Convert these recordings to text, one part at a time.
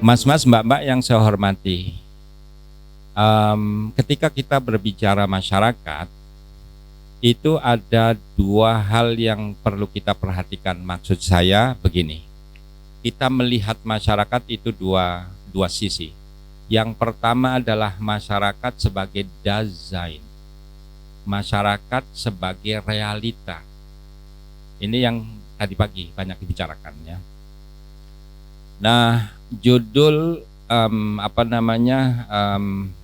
Mas-mas, mbak-mbak yang saya hormati, ketika kita berbicara masyarakat, itu ada dua hal yang perlu kita perhatikan. Maksud saya begini, kita melihat masyarakat itu dua sisi. Yang pertama adalah masyarakat sebagai dazain, masyarakat sebagai realita. Ini yang tadi pagi banyak dibicarakan ya. Nah, judul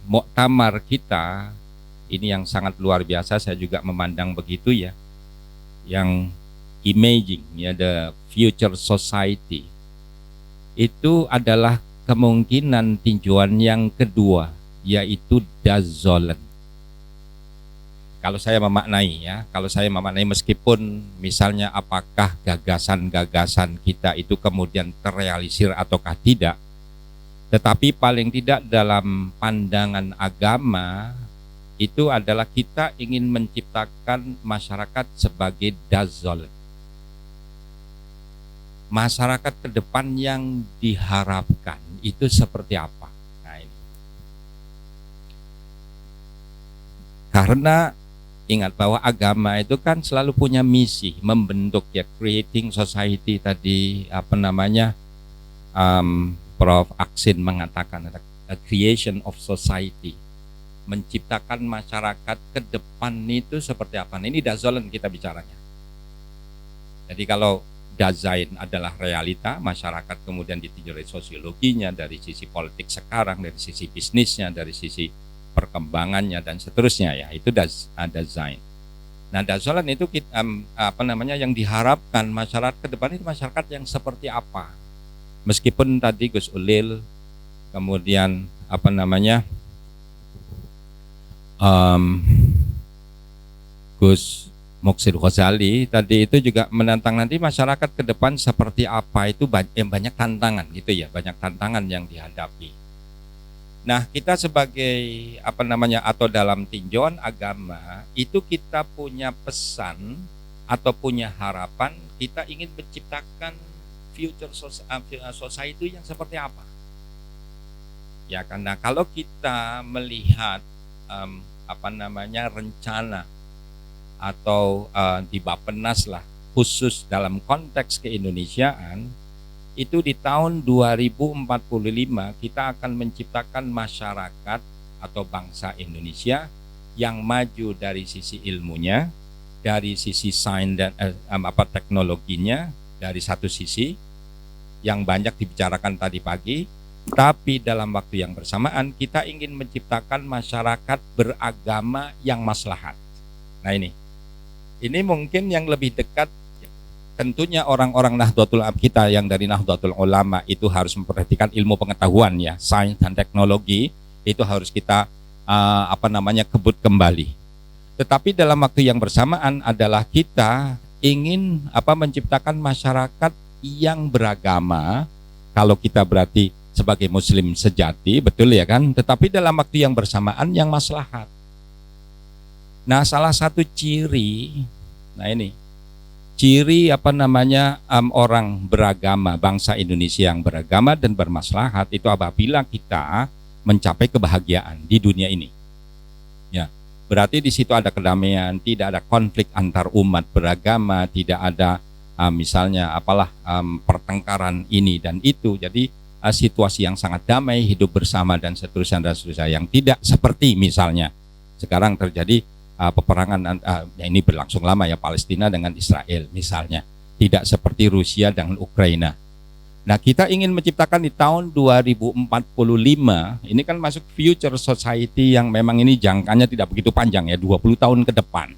muktamar kita ini yang sangat luar biasa. Saya juga memandang begitu ya, yang imaging ya, the future society, itu adalah kemungkinan tinjauan yang kedua, yaitu dazolen. Kalau saya memaknai meskipun misalnya apakah gagasan-gagasan kita itu kemudian terrealisir ataukah tidak, tetapi paling tidak dalam pandangan agama itu adalah kita ingin menciptakan masyarakat sebagai dazol. Masyarakat ke depan yang diharapkan itu seperti apa? Nah ini. Karena ingat bahwa agama itu kan selalu punya misi membentuk ya, creating society tadi Prof. Aksin mengatakan a creation of society, menciptakan masyarakat ke depan itu seperti apa. Nah, ini dazolen kita bicaranya. Jadi kalau dazain adalah realita, masyarakat kemudian ditinjau dari sosiologinya, dari sisi politik sekarang, dari sisi bisnisnya, dari sisi perkembangannya dan seterusnya ya, itu dazain. Nah, dazolen itu yang diharapkan masyarakat ke depan itu masyarakat yang seperti apa. Meskipun tadi Gus Ulil, kemudian Gus Muksir Ghazali tadi itu juga menantang nanti masyarakat ke depan seperti apa, itu banyak tantangan gitu ya, banyak tantangan yang dihadapi. Nah, kita sebagai atau dalam tinjauan agama itu kita punya pesan atau punya harapan, kita ingin menciptakan future society yang seperti apa. Ya, karena kalau kita melihat rencana atau di Bappenas lah, khusus dalam konteks keindonesiaan, itu di tahun 2045 kita akan menciptakan masyarakat atau bangsa Indonesia yang maju dari sisi ilmunya, dari sisi sains dan teknologinya, dari satu sisi yang banyak dibicarakan tadi pagi. Tapi dalam waktu yang bersamaan kita ingin menciptakan masyarakat beragama yang maslahat. Nah ini mungkin yang lebih dekat. Tentunya orang-orang Nahdlatul Ulama kita yang dari Nahdlatul Ulama itu harus memperhatikan ilmu pengetahuan ya, sains dan teknologi itu harus kita kebut kembali. Tetapi dalam waktu yang bersamaan adalah kita ingin menciptakan masyarakat yang beragama. Kalau kita berarti sebagai muslim sejati, betul ya kan? Tetapi dalam waktu yang bersamaan yang maslahat. Nah, salah satu ciri, ciri orang beragama, bangsa Indonesia yang beragama dan bermaslahat itu apabila kita mencapai kebahagiaan di dunia ini. Ya, berarti di situ ada kedamaian, tidak ada konflik antar umat beragama, tidak ada pertengkaran ini dan itu. Jadi situasi yang sangat damai, hidup bersama dan seterusnya yang tidak seperti misalnya sekarang terjadi peperangan ini berlangsung lama ya, Palestina dengan Israel misalnya, tidak seperti Rusia dengan Ukraina. Nah, kita ingin menciptakan di tahun 2045 ini kan masuk future society yang memang ini jangkanya tidak begitu panjang ya, 20 tahun ke depan.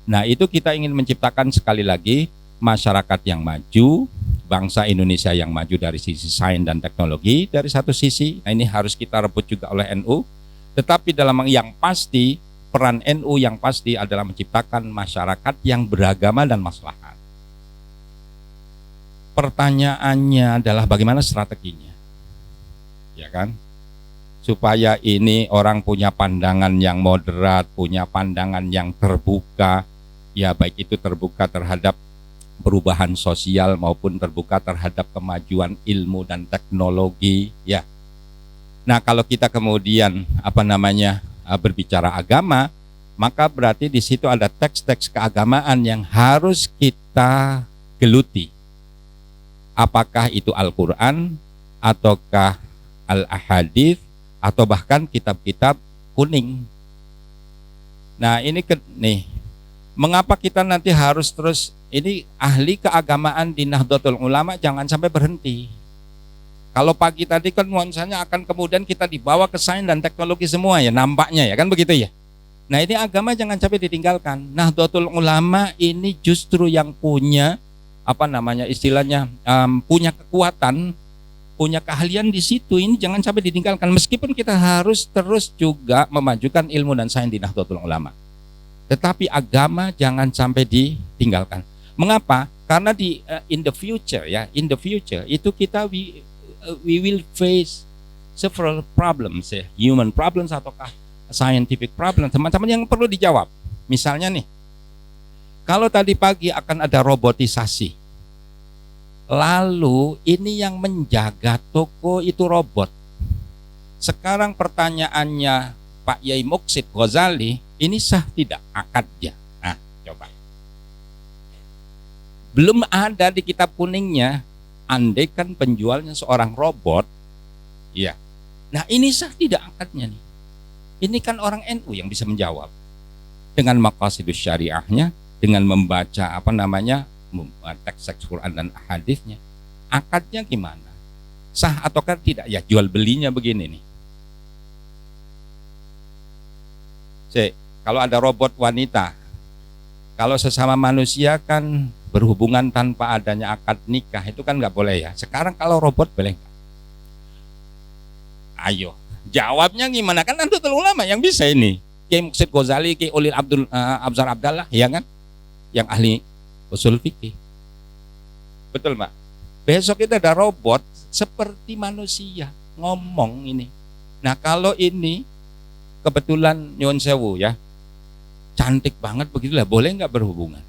Nah, itu kita ingin menciptakan sekali lagi masyarakat yang maju, bangsa Indonesia yang maju dari sisi sains dan teknologi dari satu sisi. Nah, ini harus kita rebut juga oleh NU. Tetapi dalam yang pasti, peran NU yang pasti adalah menciptakan masyarakat yang beragama dan maslahat. Pertanyaannya adalah bagaimana strateginya, ya kan? Supaya ini orang punya pandangan yang moderat, punya pandangan yang terbuka, ya baik itu terbuka terhadap perubahan sosial maupun terbuka terhadap kemajuan ilmu dan teknologi ya. Nah, kalau kita kemudian berbicara agama, maka berarti di situ ada teks-teks keagamaan yang harus kita geluti. Apakah itu Al-Qur'an ataukah Al-Ahadits atau bahkan kitab-kitab kuning. Nah, ini mengapa kita nanti harus terus ini ahli keagamaan di Nahdlatul Ulama jangan sampai berhenti. Kalau pagi tadi kan nuansanya akan kemudian kita dibawa ke sains dan teknologi semua ya nampaknya ya kan begitu ya. Nah, ini agama jangan sampai ditinggalkan. Nahdlatul Ulama ini justru yang punya istilahnya punya kekuatan, punya keahlian di situ. Ini jangan sampai ditinggalkan meskipun kita harus terus juga memajukan ilmu dan sains di Nahdlatul Ulama. Tetapi agama jangan sampai ditinggalkan. Mengapa? Karena in the future itu kita we will face several problems ya, human problems ataukah scientific problem, teman-teman yang perlu dijawab. Misalnya nih, kalau tadi pagi akan ada robotisasi, lalu ini yang menjaga toko itu robot. Sekarang pertanyaannya Pak Yai Muksid Ghazali, ini sah tidak akadnya? Nah, coba. Belum ada di kitab kuningnya, andaikan penjualnya seorang robot, ya. Nah, ini sah tidak akadnya nih? Ini kan orang NU yang bisa menjawab dengan maqasidus syariahnya, dengan membaca teks Quran dan hadisnya. Akadnya gimana? Sah ataukah tidak? Ya, jual belinya begini nih. Kalau ada robot wanita, kalau sesama manusia kan berhubungan tanpa adanya akad nikah itu kan nggak boleh ya. Sekarang kalau robot boleh nggak? Ayo, jawabnya gimana? Kan Nahdlatul Ulama yang bisa ini. Kiai Muksid Ghazali, Kiai Ulil Abzar Abdallah, ya kan? Yang ahli usul fikih. Betul, Mbak. Besok kita ada robot seperti manusia ngomong ini. Nah, kalau ini kebetulan nyuwun sewu ya, cantik banget begitulah, boleh nggak berhubungan?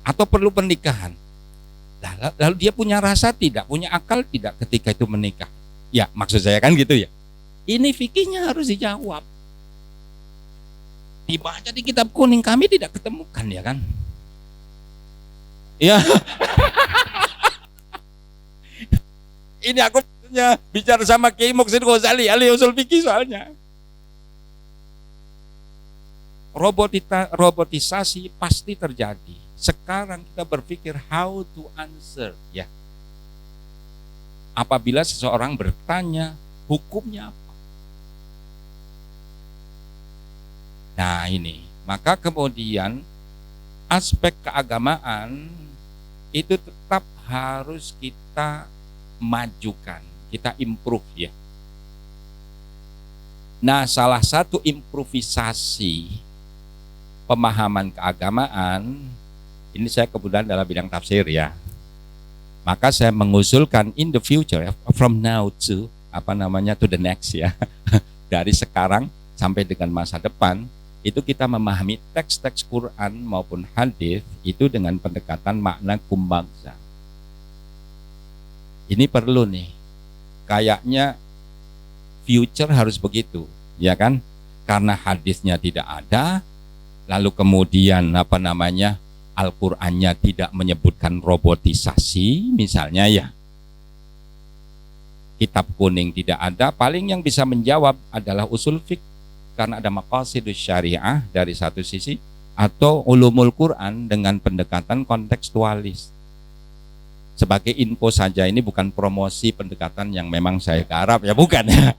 Atau perlu pernikahan? Lalu dia punya rasa tidak, punya akal tidak ketika itu menikah? Ya, maksud saya kan gitu ya. Ini fikihnya harus dijawab. Dibaca di kitab kuning kami tidak ketemukan ya kan? Ya. Ini aku bicara sama Kiai Muksid Ghazali, ahli usul fikih soalnya. Robotisasi pasti terjadi. Sekarang kita berpikir how to answer ya. Apabila seseorang bertanya hukumnya apa? Nah ini, maka kemudian aspek keagamaan itu tetap harus kita majukan, kita improve ya. Nah, salah satu improvisasi pemahaman keagamaan ini saya kebetulan dalam bidang tafsir ya. Maka saya mengusulkan in the future from now to to the next ya. Dari sekarang sampai dengan masa depan itu kita memahami teks-teks Quran maupun hadis itu dengan pendekatan makna kumbangsa. Ini perlu nih. Kayaknya future harus begitu, ya kan? Karena hadisnya tidak ada, lalu kemudian Al-Qur'annya tidak menyebutkan robotisasi misalnya ya. Kitab kuning tidak ada, paling yang bisa menjawab adalah usul fiqh karena ada maqasidus syariah dari satu sisi atau ulumul Quran dengan pendekatan kontekstualis. Sebagai info saja, ini bukan promosi pendekatan yang memang saya garap ya, bukan ya.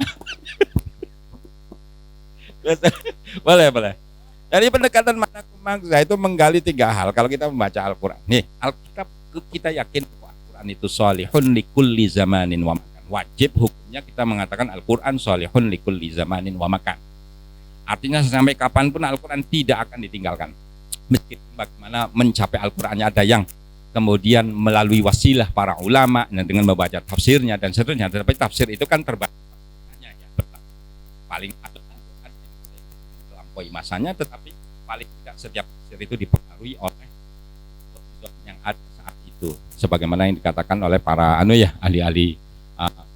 Boleh. Jadi pendekatan makna kumbangsa itu menggali tiga hal kalau kita membaca Al-Quran. Nih, Alkitab kita yakin Al-Quran itu sholihun likulli zamanin wa makan. Wajib hukumnya kita mengatakan Al-Quran sholihun likulli zamanin wa makan. Artinya sampai kapanpun Al-Quran tidak akan ditinggalkan. Meskipun bagaimana mencapai Al-Qurannya ada yang kemudian melalui wasilah para ulama dengan membaca tafsirnya dan seterusnya. Tetapi tafsir itu kan terbatas. Paling melampaui masanya, tetapi paling tidak setiap tafsir itu dipengaruhi oleh itu sebagaimana yang dikatakan oleh para ahli-ahli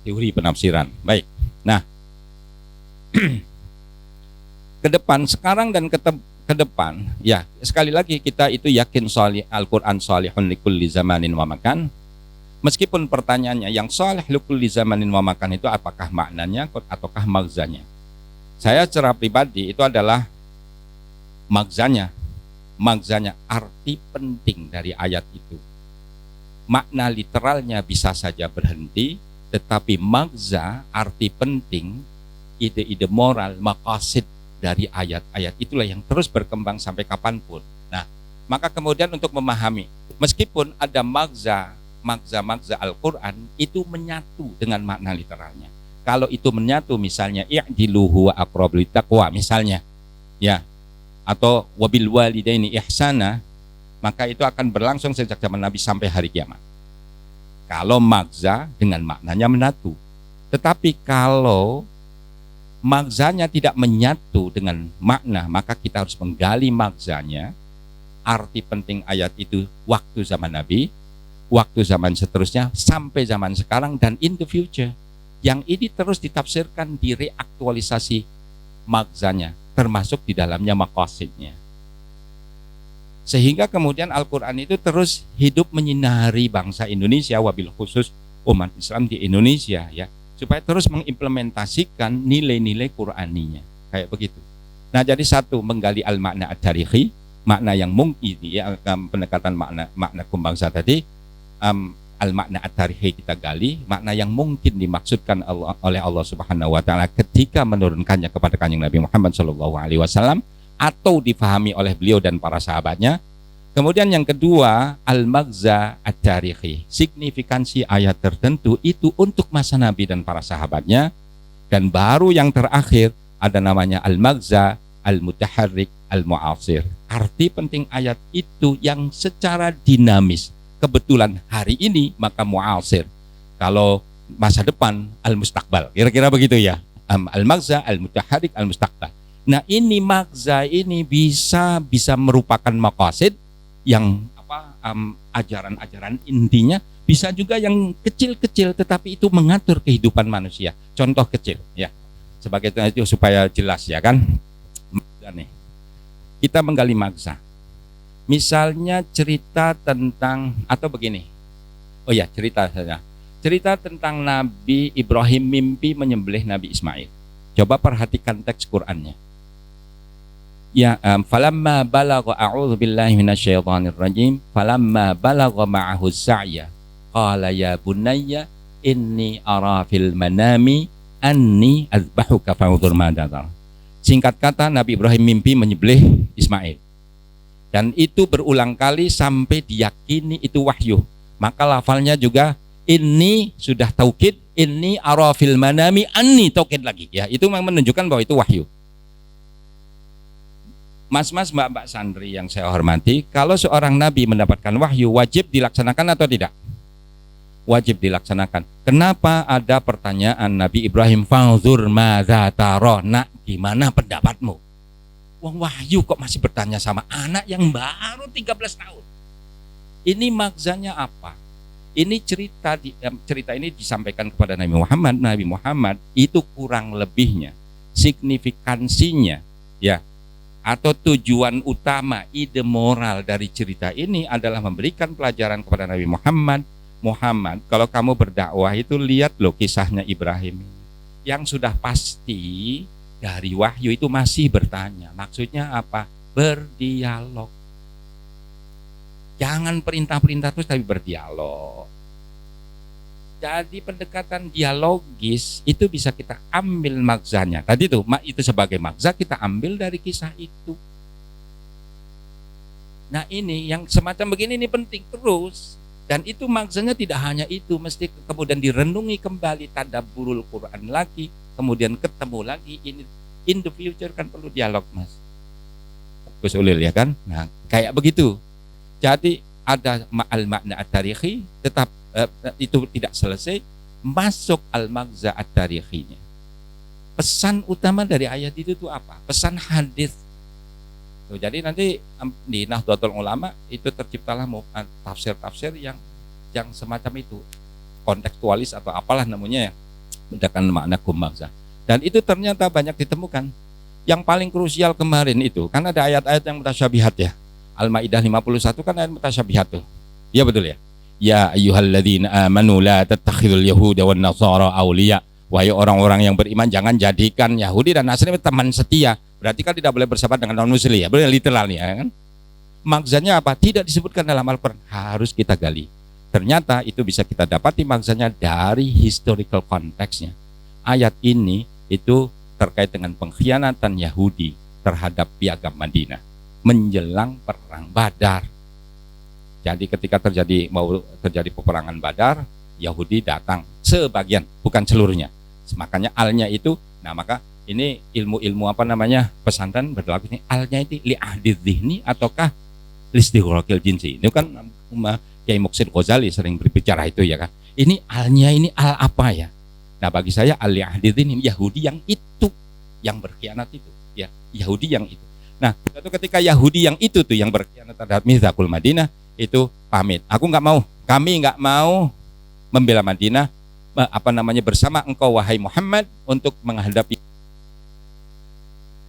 teori penafsiran. Baik. Nah, ke depan sekarang dan ke depan ya, sekali lagi kita itu yakin Al-Qur'an shalihun likulli zamanin wa makan. Meskipun pertanyaannya yang shalih likulli zamanin wa makan itu apakah maknanya ataukah magzanya? Saya secara pribadi itu adalah magzanya. Magzanya, arti penting dari ayat itu. Makna literalnya bisa saja berhenti, tetapi magza, arti penting, ide-ide moral, maqasid dari ayat-ayat itulah yang terus berkembang sampai kapanpun. Nah, maka kemudian untuk memahami, meskipun ada magza Al-Quran itu menyatu dengan makna literalnya. Kalau itu menyatu, misalnya i'diluhu wa aqrabu littaqwa misalnya, ya, atau wabil walidaini ihsana, maka itu akan berlangsung sejak zaman Nabi sampai hari kiamat. Kalau magza dengan maknanya menyatu. Tetapi kalau magzanya tidak menyatu dengan makna, maka kita harus menggali magzanya, arti penting ayat itu waktu zaman Nabi, waktu zaman seterusnya, sampai zaman sekarang, dan in the future. Yang ini terus ditafsirkan, direaktualisasi magzanya, termasuk di dalamnya maqasidnya. Sehingga kemudian Al-Quran itu terus hidup menyinari bangsa Indonesia, wabil khusus umat Islam di Indonesia, ya, supaya terus mengimplementasikan nilai-nilai Qur'aninya, kayak begitu. Nah, jadi satu, menggali al-makna ad-tarihi, makna yang mungkin, ya, pendekatan makna kumbangsa tadi, al-makna at-tarihi kita gali, makna yang mungkin dimaksudkan oleh Allah Subhanahu wa taala ketika menurunkannya kepada Kanjeng Nabi Muhammad SAW, atau difahami oleh beliau dan para sahabatnya. Kemudian yang kedua, al-magza at-tarihi, signifikansi ayat tertentu itu untuk masa Nabi dan para sahabatnya. Dan baru yang terakhir ada namanya al-magza al-mutaharrik al-mu'asir, arti penting ayat itu yang secara dinamis. Kebetulan hari ini maka mu'asir, kalau masa depan al-mustaqbal, kira-kira begitu ya. Al-magza al-mutaharrik al-mustaqbal. Nah, ini magza ini bisa merupakan maqasid yang ajaran-ajaran intinya, bisa juga yang kecil-kecil tetapi itu mengatur kehidupan manusia. Contoh kecil ya, sebagai itu supaya jelas ya kan. Nih, kita menggali magza. Misalnya cerita tentang, atau begini, oh ya, cerita saja. Cerita tentang Nabi Ibrahim mimpi menyembelih Nabi Ismail. Coba perhatikan teks Qur'annya. Ya, falamma balagha, a'udzu billahi minasyaitonir rajim, falamma balagha ma'ahu sa'ya qala ya bunayya inni ara fil manami anni azbahuka fanzur madza tara. Singkat kata, Nabi Ibrahim mimpi menyembelih Ismail. Dan itu berulang kali sampai diyakini itu wahyu. Maka lafalnya juga ini sudah taukid, ini ara fil manami anni, taukid lagi ya. Itu memang menunjukkan bahwa itu wahyu. Mas-mas, mbak-mbak santri yang saya hormati, kalau seorang nabi mendapatkan wahyu, wajib dilaksanakan atau tidak? Wajib dilaksanakan. Kenapa ada pertanyaan Nabi Ibrahim, fanzur madza tara, nak gimana pendapatmu? Wong wahyu kok masih bertanya sama anak yang baru 13 tahun. Ini magzanya apa? Ini cerita ini disampaikan kepada Nabi Muhammad. Nabi Muhammad itu kurang lebihnya, signifikansinya ya, atau tujuan utama, ide moral dari cerita ini adalah memberikan pelajaran kepada Nabi Muhammad. Muhammad, kalau kamu berdakwah itu lihat loh kisahnya Ibrahim yang sudah pasti dari wahyu itu masih bertanya. Maksudnya apa? Berdialog. Jangan perintah-perintah terus, tapi berdialog. Jadi pendekatan dialogis itu bisa kita ambil magzanya. Tadi itu sebagai magza kita ambil dari kisah itu. Nah, ini yang semacam begini ini penting terus. Dan itu magzanya tidak hanya itu, mesti kemudian direnungi kembali, tadabburul Quran lagi, kemudian ketemu lagi. Ini in the future kan perlu dialog, Mas Gus Ulil ya kan. Nah, kayak begitu. Jadi ada al-makna at-tarihi, tetap itu tidak selesai, masuk al-magza at-tarihinya. Pesan utama dari ayat itu tuh apa? Pesan hadis. Jadi nanti di Nahdlatul Ulama itu terciptalah tafsir-tafsir yang yang semacam itu, kontekstualis atau apalah namanya ya, menggunakan makna kummaksa. Dan itu ternyata banyak ditemukan. Yang paling krusial kemarin itu, kan ada ayat-ayat yang mutasyabihat ya. Al-Maidah 51 kan ayat mutasyabihat tuh. Iya betul ya. Ya ayyuhalladzina amanu la tattakhidul yahuda wan nasara awliya. Wahai orang-orang yang beriman, jangan jadikan Yahudi dan Nasrani teman setia. Berarti kan tidak boleh bersahabat dengan non muslim ya. Boleh literalnya ya kan. Maksudnya apa? Tidak disebutkan dalam Al-Quran. Harus kita gali. Ternyata itu bisa kita dapati maksudnya dari historical konteksnya. Ayat ini itu terkait dengan pengkhianatan Yahudi terhadap piagam Madinah menjelang perang Badar. Jadi ketika mau terjadi peperangan Badar, Yahudi datang sebagian, bukan seluruhnya. Makanya alnya itu, nah maka ini ilmu-ilmu apa namanya pesantren berlaku ini alnya itu li'ahdidz dzihni ataukah listighraqil jinsi. Itu kan Kiai Muqsid Ghazali sering berbicara itu ya kan. Ini alnya ini al apa ya? Nah bagi saya al li'ahdidz dzihni Yahudi yang itu yang berkhianat itu ya, Yahudi yang itu. Nah, suatu ketika Yahudi yang itu tuh yang berkhianat terhadap Mitsaqul Madinah itu pamit. Aku nggak mau, kami nggak mau membela Madinah bersama engkau wahai Muhammad untuk menghadapi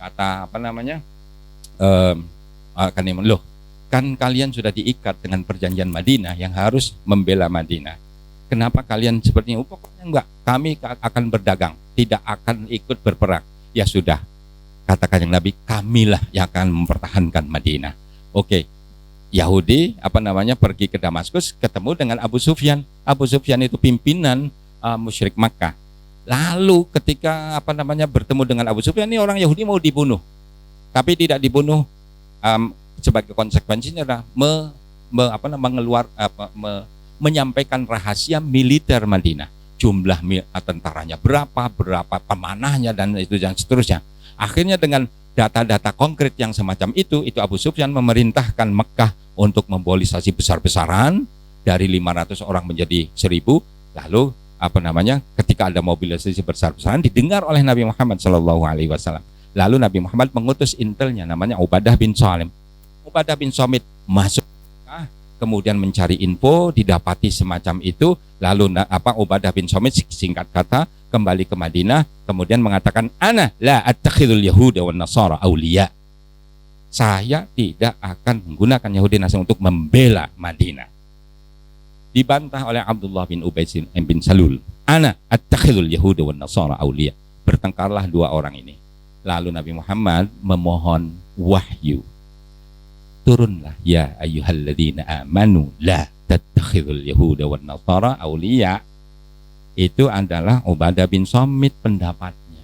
kata kan kalian sudah diikat dengan perjanjian Madinah yang harus membela Madinah. Kenapa kalian seperti ini? Pokoknya enggak, kami akan berdagang, tidak akan ikut berperang. Ya sudah, katakan yang Nabi, kamilah yang akan mempertahankan Madinah. Oke. Yahudi pergi ke Damaskus, ketemu dengan Abu Sufyan. Abu Sufyan itu pimpinan musyrik Makkah. Lalu ketika bertemu dengan Abu Sufyan, ini orang Yahudi mau dibunuh, tapi tidak dibunuh sebagai konsekuensinya adalah menyampaikan rahasia militer Madinah, jumlah tentaranya berapa pemanahnya dan itu dan seterusnya. Akhirnya dengan data-data konkret yang semacam itu Abu Sufyan memerintahkan Mekah untuk membolisasi besar-besaran dari 500 orang menjadi 1000. Lalu ketika ada mobilisasi besar-besaran didengar oleh Nabi Muhammad SAW. Lalu Nabi Muhammad mengutus intelnya namanya Ubadah bin Salim. Ubadah bin Samit masuk Mekah, kemudian mencari info, didapati semacam itu. Lalu Ubadah bin Samit singkat kata kembali ke Madinah, kemudian mengatakan ana la attakhidul yahuda wan nasara awliya. Saya tidak akan menggunakan Yahudi Nasrani untuk membela Madinah. Dibantah oleh Abdullah bin Ubay bin Salul. Ana attakhidul yahuda wan nasara awliya. Bertengkarlah dua orang ini. Lalu Nabi Muhammad memohon wahyu. Turunlah ya ayyuhalladzina amanu la tattakhidul yahuda wan nasara awliya. Itu adalah Ubadah bin Samit pendapatnya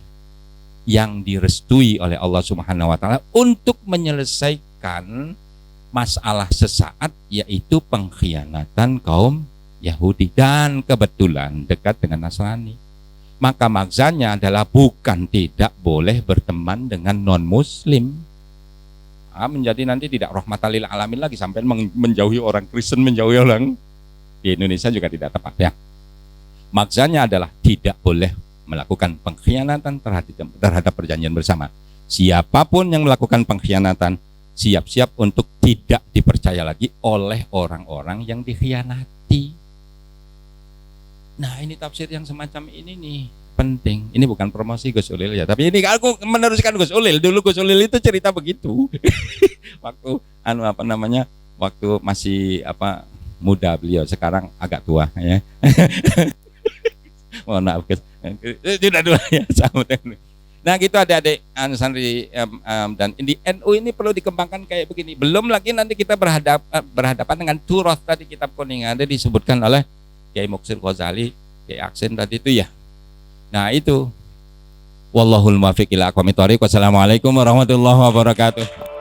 yang direstui oleh Allah Subhanahu wa taala untuk menyelesaikan masalah sesaat, yaitu pengkhianatan kaum Yahudi dan kebetulan dekat dengan Nasrani. Maka maksanya adalah bukan tidak boleh berteman dengan non muslim, menjadi nanti tidak rahmatan lil alamin lagi sampai menjauhi orang Kristen, menjauhi orang di Indonesia juga tidak tepat ya. Maksanya adalah tidak boleh melakukan pengkhianatan terhadap perjanjian bersama. Siapapun yang melakukan pengkhianatan, siap-siap untuk tidak dipercaya lagi oleh orang-orang yang dikhianati. Nah, ini tafsir yang semacam ini nih penting. Ini bukan promosi Gus Ulil ya, tapi ini aku meneruskan Gus Ulil. Dulu Gus Ulil itu cerita begitu. Waktu waktu masih muda beliau, sekarang agak tua ya. Mohon maaf Gus. Sudah dua ya. Nah gitu adik-adik santri dan di NU ini perlu dikembangkan kayak begini. Belum lagi nanti kita berhadapan dengan Turoth tadi, kitab kuning ada disebutkan oleh Kiai Muqsid Ghazali, Kiai Aksin tadi itu ya. Nah itu. Wallahul muwaffiq ila aqwamit thoriq. Wassalamualaikum warahmatullahi wabarakatuh.